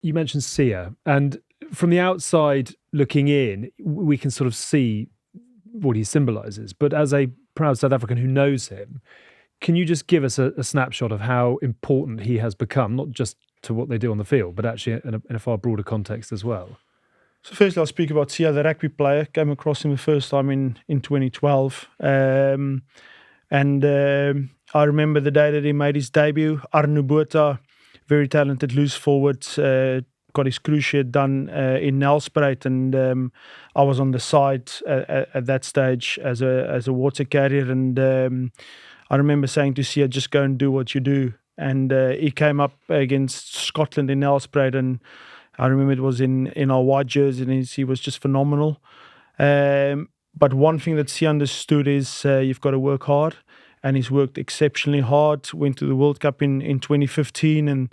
You mentioned Siya, and from the outside looking in, we can sort of see what he symbolises. But as a proud South African who knows him, can you just give us a snapshot of how important he has become, not just to what they do on the field, but actually in a far broader context as well? So firstly, I'll speak about Siya, the rugby player. Came across him the first time in 2012. I remember the day that he made his debut. Arno Botha, very talented loose forward, got his cruciate done in Nelspruit, and I was on the side at that stage as a water carrier, and I remember saying to Siya, just go and do what you do. And he came up against Scotland in Nelspruit, and I remember it was in our white jersey, and he was just phenomenal. But one thing that Siya understood is you've got to work hard, and he's worked exceptionally hard. Went to the World Cup in 2015, and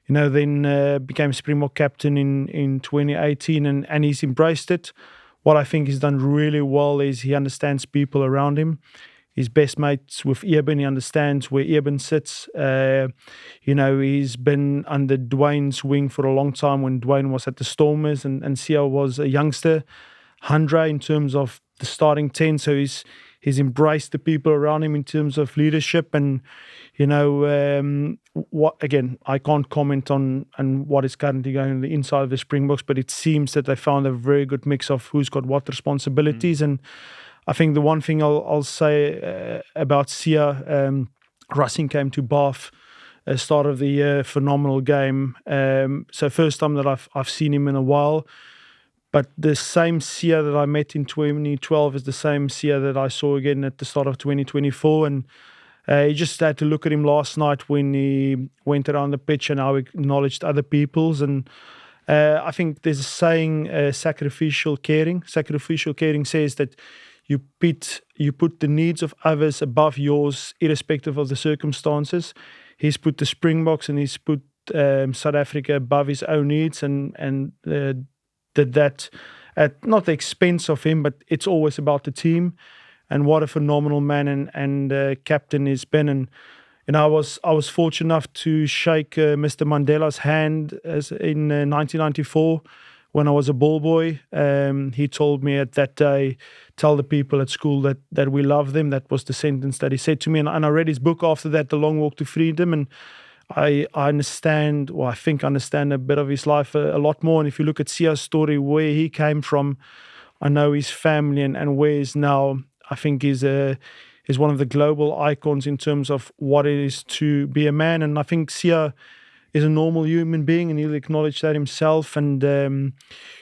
then became Springbok captain in 2018, and he's embraced it. What I think he's done really well is he understands people around him. He's best mates with Eben. He understands where Eben sits. He's been under Dwayne's wing for a long time when Dwayne was at the Stormers, and Siya was a youngster, 100 in terms of the starting 10. So he's embraced the people around him in terms of leadership. And, I can't comment on what is currently going on the inside of the Springboks, but it seems that they found a very good mix of who's got what responsibilities. And I think the one thing I'll say about Siya, Racing came to Bath start of the year, phenomenal game. So first time that I've seen him in a while. But the same Siya that I met in 2012 is the same Siya that I saw again at the start of 2024. And you just had to look at him last night when he went around the pitch and how he acknowledged other people's. And I think there's a saying, sacrificial caring. Sacrificial caring says that you put the needs of others above yours, irrespective of the circumstances. He's put the Springboks and he's put South Africa above his own needs, and did that at not the expense of him, but it's always about the team. And what a phenomenal man and captain he's been. And I was fortunate enough to shake Mr. Mandela's hand in 1994 when I was a ball boy. He told me at that day, tell the people at school that we love them. That was the sentence that he said to me. And I read his book after that, The Long Walk to Freedom. And I understand, or I think I understand a bit of his life a lot more. And if you look at Siya's story, where he came from, I know his family and where he's now, I think he's one of the global icons in terms of what it is to be a man. And I think Siya is a normal human being, and he'll acknowledge that himself. And,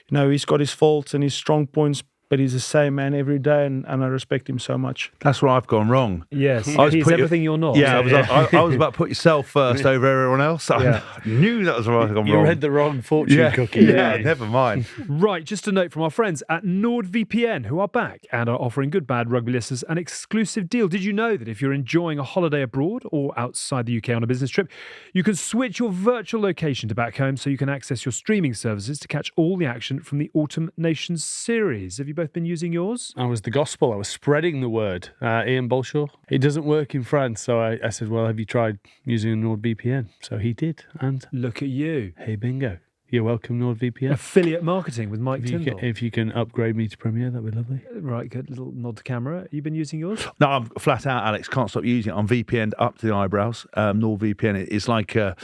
he's got his faults and his strong points, but he's the same man every day, and I respect him so much. That's where I've gone wrong. Yes, he's everything you're not. Yeah, I was about to put yourself first over everyone else. I knew that was where I've gone wrong. You read the wrong fortune cookie. Yeah, never mind. Right, just a note from our friends at NordVPN, who are back and are offering Good Bad Rugby listeners an exclusive deal. Did you know that if you're enjoying a holiday abroad or outside the UK on a business trip, you can switch your virtual location to back home so you can access your streaming services to catch all the action from the Autumn Nations series? Have you both been using yours? I was the gospel. I was spreading the word. Ian Bolshaw. It doesn't work in France, so I said, well, have you tried using NordVPN? So he did, and look at you. Hey, bingo. You're welcome, NordVPN. Affiliate marketing with Mike Tyndall. If you can upgrade me to Premiere, that'd be lovely. Right, good little nod to camera. You been using yours? No, I'm flat out, Alex. Can't stop using it. I'm VPN'd up to the eyebrows. NordVPN. It's like a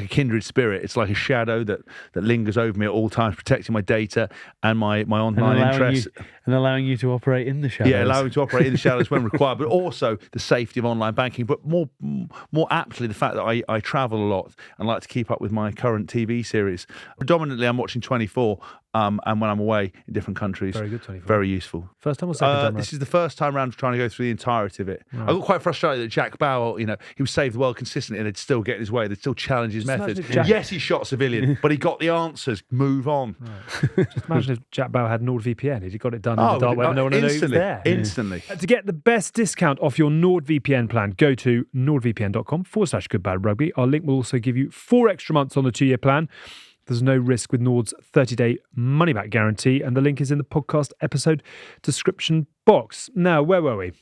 kindred spirit. It's like a shadow that lingers over me at all times, protecting my data and my online interests. And allowing you to operate in the shadows. Yeah, allowing you to operate in the shadows when required, but also the safety of online banking. But more aptly, the fact that I travel a lot and like to keep up with my current TV series. Predominantly, I'm watching 24, and when I'm away in different countries. Very good, 24. Very useful. First time or second time? This is the first time round trying to go through the entirety of it. Right. I got quite frustrated that Jack Bauer, he would save the world consistently and they'd still get in his way. They'd still challenge his methods. Yes, he shot a civilian, but he got the answers. Move on. Right. Just imagine if Jack Bauer had NordVPN. He'd got it done in the dark web and no one knew he was there. Instantly. To get the best discount off your NordVPN plan, go to nordvpn.com/goodbadrugby. Our link will also give you 4 extra months on the 2-year plan. There's no risk with Nord's 30-day money-back guarantee, and the link is in the podcast episode description box. Now, where were we?